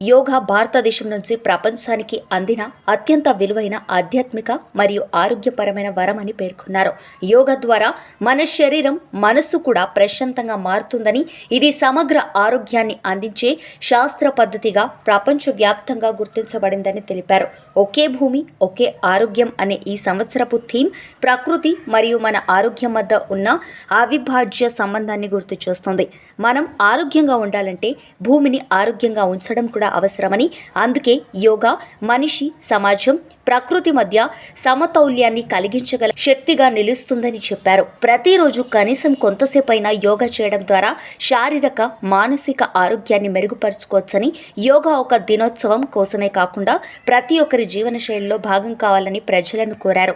యోగా భారతదేశం నుంచి ప్రపంచానికి అందిన అత్యంత విలువైన ఆధ్యాత్మిక మరియు ఆరోగ్యపరమైన వరం అని పేర్కొన్నారు. యోగా ద్వారా మన శరీరం, మనస్సు కూడా ప్రశాంతంగా మారుతుందని, ఇది సమగ్ర ఆరోగ్యాన్ని అందించే శాస్త్ర పద్ధతిగా ప్రపంచవ్యాప్తంగా గుర్తించబడిందని తెలిపారు. ఒకే భూమి ఒకే ఆరోగ్యం అనే ఈ సంవత్సరపు థీమ్ ప్రకృతి మరియు మన ఆరోగ్యం మధ్య ఉన్న అవిభాజ్య సంబంధాన్ని గుర్తు చేస్తుంది. మనం ఆరోగ్యంగా ఉండాలంటే భూమిని ఆరోగ్యంగా ఉంచడం కూడా అవసరమని, అందుకే యోగా మనిషి, సమాజం, ప్రకృతి మధ్య సమతౌల్యాన్ని కలిగించగల శక్తిగా నిలుస్తుందని చెప్పారు. ప్రతిరోజు కనీసం కొంతసేపైనా యోగా చేయడం ద్వారా శారీరక, మానసిక ఆరోగ్యాన్ని మెరుగుపరుచుకోవచ్చని, యోగా ఒక దినోత్సవం కోసమే కాకుండా ప్రతి ఒక్కరి జీవనశైలిలో భాగం కావాలని ప్రజలను కోరారు.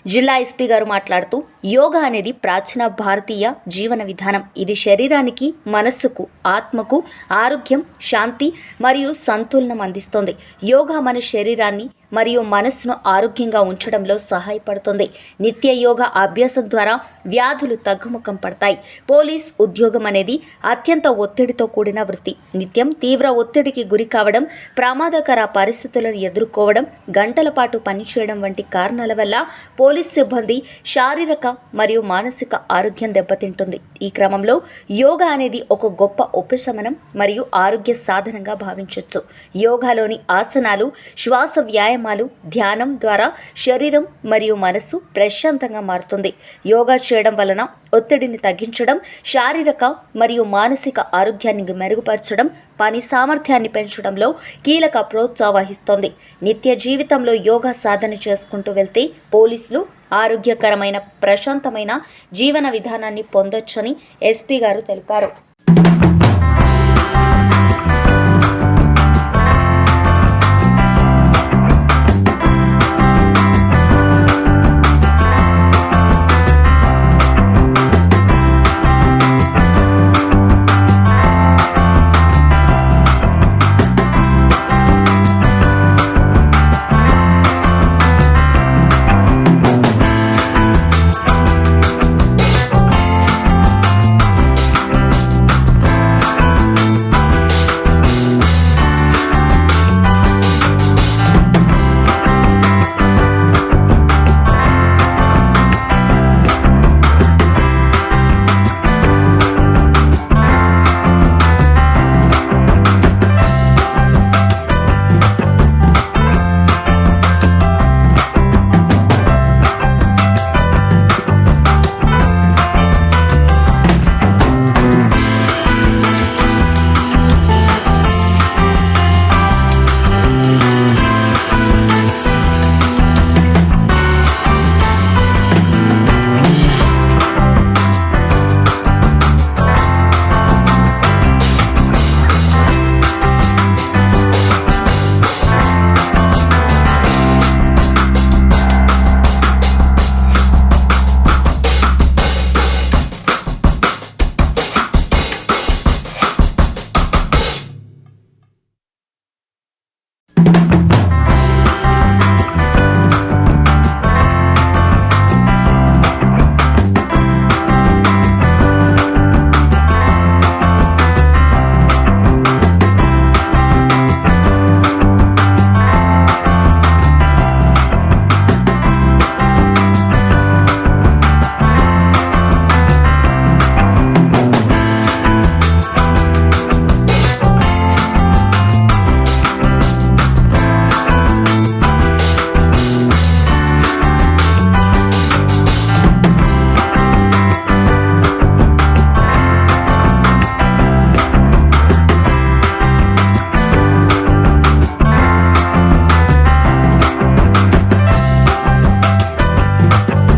జిల్లా ఎస్పీ గారు మాట్లాడుతూ, యోగా అనేది ప్రాచీన భారతీయ జీవన విధానం. ఇది శరీరానికి, మనస్సుకు, ఆత్మకు ఆరోగ్యం, శాంతి మరియు సంతులనం అందిస్తుంది. యోగా మన శరీరాన్ని మరియు మనస్సును ఆరోగ్యంగా ఉంచడంలో సహాయపడుతుంది. నిత్య యోగా అభ్యాసం ద్వారా వ్యాధులు తగ్గుముఖం పడతాయి. పోలీస్ ఉద్యోగం అనేది అత్యంత ఒత్తిడితో కూడిన వృత్తి. నిత్యం తీవ్ర ఒత్తిడికి గురి కావడం, ప్రమాదకర పరిస్థితులను ఎదుర్కోవడం, గంటల పాటు పనిచేయడం వంటి కారణాల వల్ల పోలీస్ సిబ్బంది శారీరక మరియు మానసిక ఆరోగ్యం దెబ్బతింటుంది. ఈ క్రమంలో యోగా అనేది ఒక గొప్ప ఉపశమనం మరియు ఆరోగ్య సాధనంగా భావించవచ్చు. యోగాలోని ఆసనాలు, శ్వాస వ్యాయామాలు, ధ్యానం ద్వారా శరీరం మరియు మనస్సు ప్రశాంతంగా మారుతుంది. యోగా చేయడం వలన ఒత్తిడిని తగ్గించడం, శారీరక మరియు మానసిక ఆరోగ్యాన్ని మెరుగుపరచడం, పని సామర్థ్యాన్ని పెంచడంలో కీలక ప్రోత్సాహిస్తోంది. నిత్య జీవితంలో యోగా సాధన చేసుకుంటూ వెళ్తే పోలీసులు ఆరోగ్యకరమైన, ప్రశాంతమైన జీవన విధానాన్ని పొందొచ్చని ఎస్పీ గారు తెలిపారు.